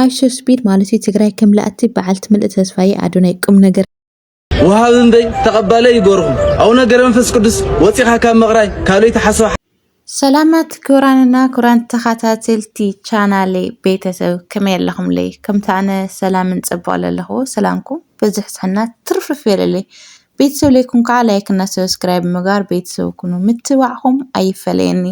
አይሾ ስፒድ ማለት ትግራይ ከም ለአቲ በዓልቲ ምልእ ተስፋዬ አዶናይ ቁም ነገር وهابن بي تقبله يغورهم او ነገር መንፈስ ቅዱስ ወፂኻ ካብ መቕራይ ካልኦይ ተሓስባ ሰላማት ኩራንና ኩራን ተኸታተልቲ ቻናሌ ቤተሰብ ከመይ ኣለኹም ለይ ከምታነ ሰላምን ጽባለ ኣለኹ ሰላምኩም በዝሕ ጽሕና ትርፍርፍ የለለይ ቤተሰብ ለይኩም ከዓ ላይክ እና ሰብስክራይብ ምግባር ቤተሰብ ኩኑ ምትዋዕኹም አይፈለየኒ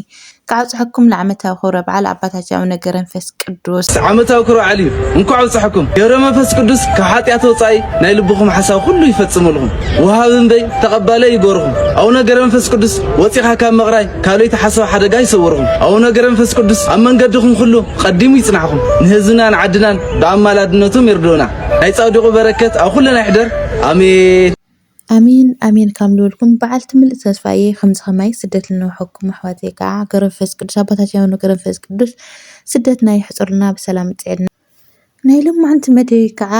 ካጽሕኩም ለዓመታዊ ክብረ በዓል አባታችን አቡነ ገብረ መንፈስ ቅዱስ ዓመታዊ ክብረ በዓል እዩ እንኳዕ ጽሕኩም ገብረ መንፈስ ቅዱስ ከኃጢአት ወጻይ ናይ ልብኩም ሓሳብ ሁሉ ይፈጽምልኩም ወሃብን በይ ተቀባለ ይጎርኩም አቡነ ገብረ መንፈስ ቅዱስ ወፂኻ ካብ መቕራይ ካልኦይ ተሓስባ ሓደጋ ይሰውርኩም አቡነ ገብረ መንፈስ ቅዱስ ኣብ መንገድኩም ሁሉ ቀዲሙ ይጽናዕኩም ንህዝብናን ዓድናን ብኣማላድነቱም ይርዶና ናይ ጻድቁ በረከት ኣብ ኩለና ይሕደር አሜን አሚን አሚን ካምልልኩም በዓልቲ ምልእ ተስፋዬ ከምዚ ከማይ ስደት ልንውሐኩም ኣሕዋተይ ከዓ ገብረ መንፈስ ቅዱስ ኣባታችን ኣቡነ ገብረ መንፈስ ቅዱስ ስደት ናይ ሕፁርና ብሰላም ጥዕልና ናይ ሎማዓንቲ መደይ ከዓ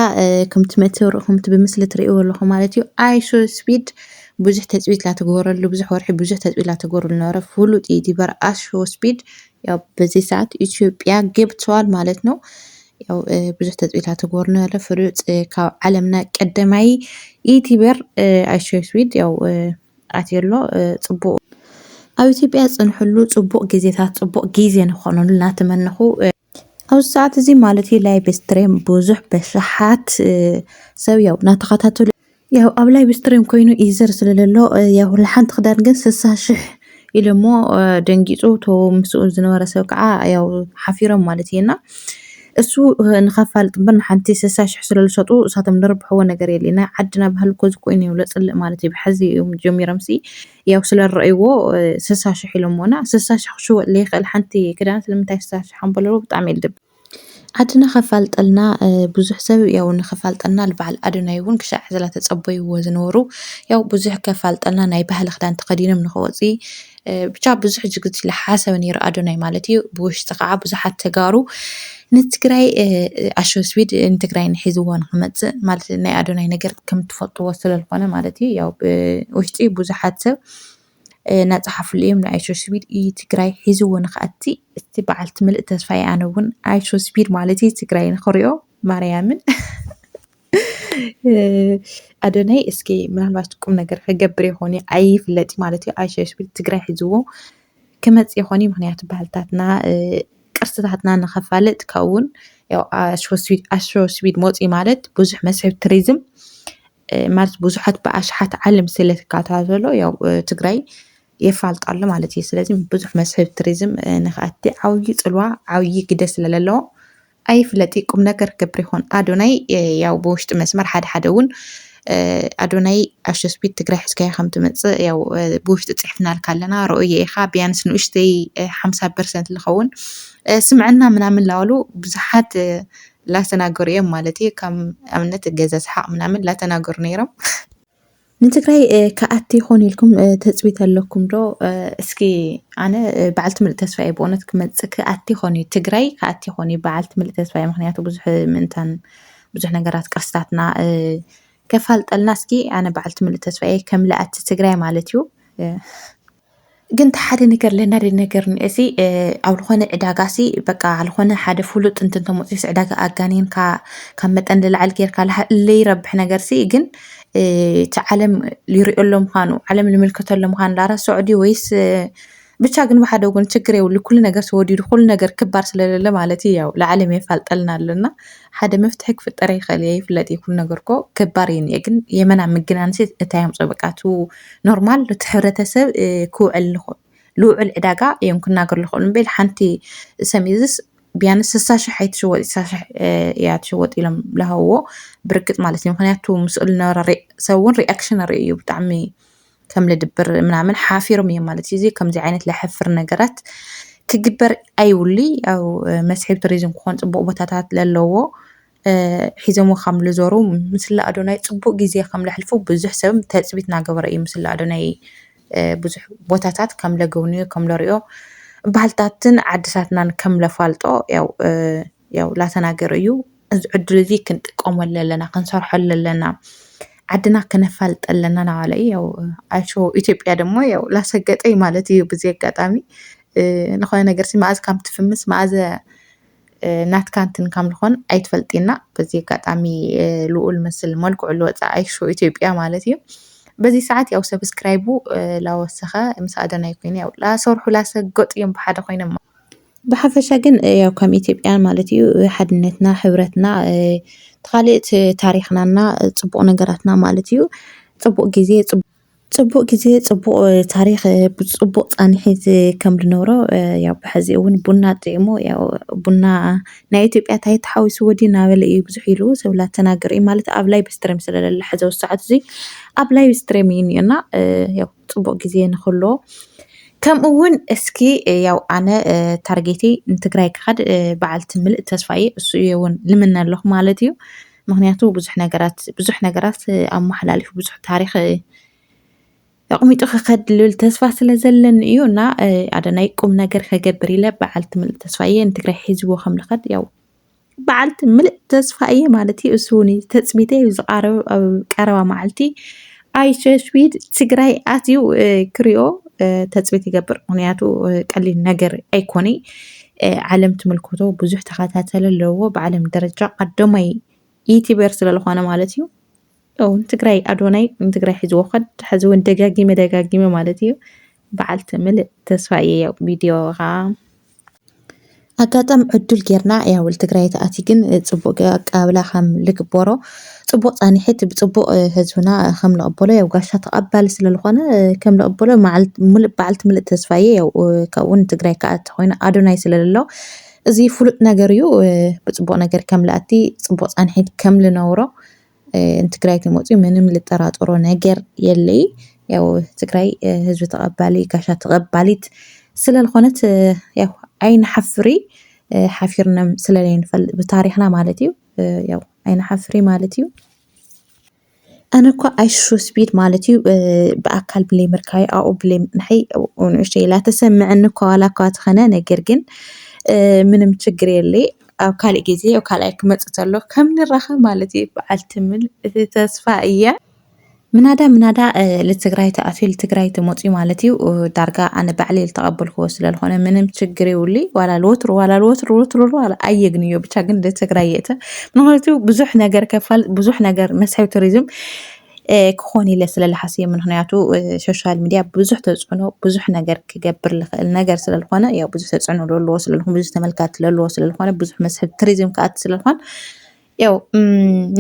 ከምቲ መተወርኹም ብምስሊ ትሪእዎ ኣለኹም ማለት እዩ አይሾ ስፒድ ብዙሕ ተፅቢት ላተገበረሉ ብዙሕ ወርሒ ብዙሕ ተፅቢት ላተገበረሉ ነበረ ፍሉጥ ዩቲዩበር አይሾ ስፒድ ያው በዚህ ሰዓት ኢትዮጵያ ገብተዋል ማለት ነው ያው ብዙሕ ተፅቢት ላተገበረሉ ነበረ ፍሉጥ ካብ ዓለምና ቀዳማይ ዩቲዩበር አይሾ ስፒድ ያው ኣትየሎ ጽቡቕ ኣብ ኢትዮጵያ ጽንሕሉ ጽቡቕ ግዜታት ጽቡቕ ግዜ ንኾነሉ እናተመነኹ ኣብ ሰዓት እዚ ማለት ላይቭ ስትሪም ብዙሕ በሽሓት ሰብ ያው እናተኸታተሉ ያው ኣብ ላይቭ ስትሪም ኮይኑ ይዘር ስለለሎ ያው ለሓንቲ ክዳን ግን 60,000 ኢሎሞ ደንጊጹ ቶ ምስኡ ዝነበረ ሰብ ከዓ ያው ሓፊሮም ማለት እየና እሱ ንኸፋልጥ እምበር ሓንቲ 60,000 ስለልሰጡ እሳቶም ንርብሕዎ ነገር የለና ዓድና ባህል ኮ ዝኮይኑ ይውለጽልእ ማለት እዩ ብሕዚ ጀሚሮምሲ ያው ስለረአይዎ 60,000 ኢሎሞና 60,000 ክሽወጥ ለይኽእል ሓንቲ ክዳን ስለምንታይ 60,000 ሓምበለሎ ብጣዕሚ ይልድብ ዓድና ኸፋልጠልና ብዙሕ ሰብ ያው ንኸፋልጠልና ልበዓል ኣዶናይ እውን ክሻዕ ዘላ ተጸበይዎ ዝነበሩ ያው ብዙሕ ከፋልጠልና ናይ ባህሊ ክዳን ተኸዲኖም ንኽወፂ ብቻ ብዙሕ ጅግት ለሓሰብ ነይሩ ኣዶናይ ማለት እዩ ብውሽጢ ከዓ ብዙሓት ተጋሩ ንትግራይ አይሾ ስፒድ ንትግራይ ንሒዝዎ ንኽመጽእ ማለት ናይ ኣዶናይ ነገር ከም ትፈልጥዎ ስለልኾነ ማለት እዩ ያው ውሽጢ ብዙሓት ሰብ ናጽሓፍሉ እዮም ንአይሾ ስፒድ ትግራይ ሒዝዎ ንኽኣቲ እቲ በዓልቲ ምልእ ተስፋዬ ኣነ እውን አይሾ ስፒድ ማለት ትግራይ ንኽሪኦ ማርያምን ኣዶናይ እስኪ ምናልባት ቁም ነገር ከገብር ይኾን ኣይፍለጥ ማለት እዩ አይሾ ስፒድ ትግራይ ሒዝዎ ክመጽእ ይኾን ምክንያቱ ባህልታትና ቅርስታትና ንኸፋልጥ ከውን ያው አይሾ ስፒድ ሞጺ ማለት ብዙሕ መስሕብ ቱሪዝም ማለት ብዙሓት በኣሽሓት ዓለም ስለተካታተሎ ያው ትግራይ የፋልጣሉ ማለት እዩ ስለዚህ ብዙሕ መስሕብ ቱሪዝም ንኽኣቲ ዓብይ ጽልዋ ዓብይ ግደ ስለለለዎ ኣይፍለጥ ቁም ነገር ክገብር ይኾን ኣዶናይ ያው ብውሽጢ መስመር ሓደ እውን ኣዶናይ አይሾ ስፒድ ትግራይ ሒዝካዮ ከም ትመጽእ ያው ብውሽጢ ጽሕፍናልካ ኣለና ርኡየ ኢኻ ቢያንስ ንኡሽተይ 50% ዝኸውን ስምዕና ምናምን ላዋሉ ብዙሓት ላተናገሩ እዮም ማለት እዩ ከም ኣብነት ገዛ ሰሓቅ ምናምን ላተናገሩ ነይሮም ንትግራይ ከኣቲ ይኾን ኢልኩም ተጽቢት ኣለኩም ዶ እስኪ ኣነ በዓልቲ ምልእ ተስፋዬ ብእውነት ክመጽእ ከኣቲ ይኾን እዩ ትግራይ ከኣቲ ይኾን እዩ በዓልቲ ምልእ ተስፋዬ ምክንያቱ ብዙሕ ምንታን ብዙሕ ነገራት ቅርስታትና ከፋልጠልና እስኪ ኣነ በዓልቲ ምልእ ተስፋዬ ከም ለኣቲ ትግራይ ማለት እዩ ግን ሓደ ነገር ለናደ ነገር ንእሲ ኣብ ልኾነ ዕዳጋሲ በቃ ልኾነ ሓደ ፍሉጥ እንተሞፂስ ዕዳጋ ኣጋኒን ካብ መጠን ልልዓል ጌርካ ለይረብሕ ነገርሲ ግን እቲ ዓለም ሊሪኦሎም ምዃኑ ዓለም ልምልከተሎም ምዃኑ ላረስዖ ድዩ ወይስ ብቻ ግን ብሓደ እውን ችግር የብሉ ኩሉ ነገር ተወዲዱ ኩሉ ነገር ክባር ስለለለ ማለት እዩ ያው ለዓለም የፋልጠልና ኣለና ሓደ መፍትሒ ክፍጠር ይኽእል ይፍለጥ ኩሉ ነገር ኮ ክባር እዩ ግን የመና ምግናንሲ እንታይ ኣምፅኦ በቃ ቱ ኖርማል እቲ ሕብረተሰብ ክውዕል ልውዕል ዕዳጋ እዮም ክናገር ዝኽእሉ እምበል ሓንቲ ሰሚዝስ ቢያንስ 60,000 ኣይትሽወጥ 60,000 እያ ትሽወጥ ኢሎም ዝሃብዎ ብርግጽ ማለት እዩ ምክንያቱ ምስኡ ዝነበረ ሰብ እውን ሪኣክሽን ርኢ እዩ ብጣዕሚ ከም ልድብር ምናምን ሓፊሮም እዮም ማለት እዩ ከምዚ ዓይነት ለሕፍር ነገራት ክግበር ኣይውሊ ያው መስሕብ ቱሪዝም ክኾን ጽቡቕ ቦታታት ለለዎ ሒዞሞ ከም ልዞሩ ምስሊ ኣዶናይ ጽቡቕ ግዜ ከም ለሕልፉ ብዙሕ ሰብ ተጽቢት ናገበረ እዩ ምስሊ ኣዶናይ ብዙሕ ቦታታት ከም ለጎብንዮ ከም ለሪኦ ባህልታትን ዓድታትናን ከም ለፋልጦ ያው ላተናገረ እዩ እዚ ዕድል እዚ ክንጥቀመሉ ኣለና ክንሰርሐሉ ኣለና ዓድና ከነፋልጥ ኣለና ናባለ ያው አይሾ ኢትዮጵያ ደግሞ ያው ላሰገጠይ ማለት እዩ ብዚ አጋጣሚ ንኾነ ነገር ሲ ማዕዝ ከም ትፍምስ ማዕዝ ናትካንትን ከም ልኾን ኣይትፈልጢና በዚ ኣጋጣሚ ልኡል መስል መልክዑ ልወፃ ኣይሾ ኢትዮጵያ ማለት እዩ በዚ ሰዓት ያው ሰብስክራይቡ ላወሰኸ ምስ ኣደናይ ኮይነ ያው ላሰርሑ ላሰገጡ እዮም ብሓደ ኮይኖም ብሓፈሻ ግን ያው ከም ኢትዮጵያን ማለት እዩ ሓድነትና ሕብረትና ተኻልእት ታሪኽናና ጽቡቕ ነገራትና ማለት እዩ ጽቡቕ ጊዜ ጽቡቕ ታሪኽ ብጽቡቕ ጻንሒት ከም ዝነበሮ ያው ብሕዚ እውን ቡና ጥዒሙ ያው ቡና ናይ ኢትዮጵያ እንታይ ተሓዊሱ ወዲ እናበለ እዩ ብዙሕ ኢሉ ሰብላ ተናገር እዩ ማለት ኣብ ላይ ብስትሪም ስለለለ ሕዚ ኣብ ሰዓት እዚ ኣብ ላይ ብስትሪም እዩ እኒአና ያው ጽቡቕ ጊዜ ንኽህልዎ ከምኡ እውን እስኪ ያው ኣነ ታርጌቴ ንትግራይ ክኸድ በዓልቲ ምልእ ተስፋ እየ እሱ እየ እውን ልምነ ኣለኹ ማለት እዩ ምክንያቱ ብዙሕ ነገራት ኣመሓላሊፉ ብዙሕ ታሪኽ ኣቕሚጡ ክኸድ ልብል ተስፋ ስለ ዘለኒ እዩ እና ኣደናይ ቁም ነገር ከገብር ኢለ በዓልቲ ምልእ ተስፋ እየ ንትግራይ ሒዝዎ ከም ልኸድ ያው በዓልቲ ምልእ ተስፋ እየ ማለት እዩ እሱ እውን ተፅቢተይ ዝቐረበ ኣብ ቀረባ መዓልቲ ኣይሸሽቢድ ትግራይ ኣትዩ ክሪኦ ተፅቢት ይገብር ምክንያቱ ቀሊል ነገር ኣይኮነ ዓለም ትምልከቶ ብዙሕ ተኸታተለ ኣለዎ ብዓለም ደረጃ ቀዳማይ ዩቲዩበር ስለዝኾነ ማለት እዩ ንትግራይ ኣዶናይ ንትግራይ ሒዝዎ ኸድ ሕዚ እውን ደጋጊመ ማለት እዩ በዓልቲ ምልእ ተስፋ እየ ያው ቪድዮ ከዓ ኣጋጣሚ ዕዱል ጌርና ያው ትግራይ ተኣቲ ግን ጽቡቕ ኣቀባብላ ከም ልግበሮ ጽቡቕ ጻኒሒት ብጽቡቕ ህዝብና ከም ንቕበሎ ያው ጋሻ ተቐባሊ ስለዝኾነ ከም ንቕበሎ በዓልቲ ምልእ ተስፋ እየ ያው ካብኡውን ትግራይ ከኣቲ ኮይኑ ኣዶናይ ስለዘሎ እዚ ፍሉጥ ነገር እዩ ብጽቡቕ ነገር ከም ልኣቲ ጽቡቕ ጻኒሒት ከም ልነብሮ ንትግራይ ክመፅኡ ምንም ልጠራጠሮ ነገር የለይ ያው ትግራይ ህዝቢ ተቐባሊ ጋሻ ተቐባሊት ስለዝኾነት ያው ኣይንሓፍሪ ሓፊርና ስለለይንፈልጥ ብታሪኽና ማለት እዩ ያው ኣይንሓፍሪ ማለት እዩ ኣነ እኳ ኣይሾ ስፒድ ማለት እዩ ብኣካል ብለይ ምርካይ ኣብኡ ብለይ ንሕይ ንእሽተይ ላተሰምዐኒ እኳ ዋላ እኳ ትኸነ ነገር ግን ምንም ችግር የለይ ኣብ ካልእ ጊዜ ኣብ ካልኣይ ክመፅእ ተሎ ከም ንራኸብ ማለት እዩ በዓልቲ ምልእ ተስፋ እየ ምናዳ ለትግራይ ተኣትዩ ለትግራይ ትመፅኡ ማለት እዩ ዳርጋ ኣነ ባዕለይ ዝተቐበልክዎ ስለዝኾነ ምንም ችግር የብሉይ ዋላ ልወትሩ ኣየግንዮ ብቻ ግን ለትግራይ የእተ ምክንያቱ ብዙሕ ነገር ከፋልጥ ብዙሕ ነገር መስሕብ ቱሪዝም ክኾን ኢለ ስለዝሓስየ ምክንያቱ ሶሻል ሚድያ ብዙሕ ተፅዕኖ ብዙሕ ነገር ክገብር ዝኽእል ነገር ስለዝኾነ ያው ብዙሕ ተፅዕኖ ዘለዎ ስለዝኾነ ብዙሕ ተመልካቲ ዘለዎ ስለዝኾነ ብዙሕ መስሕብ ቱሪዝም ከኣቲ ስለዝኾነ ያው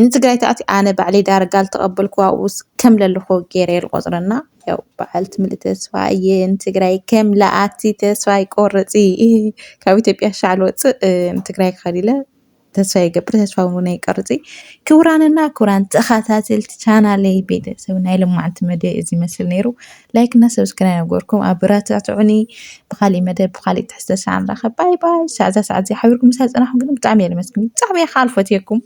ንትግራይ ተኣትዩ ኣነ ባዕለይ ዳርጋ ዝተቐበልክዎ ኣብኡ ከም ዘለኹ ገይረ ዝቆፅረና ያው በዓልቲ ምልእ ተስፋ እየ ንትግራይ ከም ለኣቲ ተስፋ ይቆርፅ ካብ ኢትዮጵያ ሻዕ ልወፅእ ንትግራይ ክኸድ ኢለ ተስፋ ይገብር ተስፋ እውን ኣይቀርፅ ክቡራንና ክቡራን ተኸታተልቲ ቻናለይ ቤተሰብ ናይ ልማዓንቲ መደብ እዚ ይመስል ነይሩ ላይክ እና ሰብስክራይብ ገርኩም ኣበረታትዑኒ ብኻሊእ መደብ ብኻሊእ ትሕዝቶ ሰዓት ንራኸብ ባይ ባይ ሰዓት እዚ ሓቢርኩም ምሳይ ፀናሕኩም ግን ብጣዕሚ እየ ለመስግን ብጣዕሚ እየ ከዓ ልፈትየኩም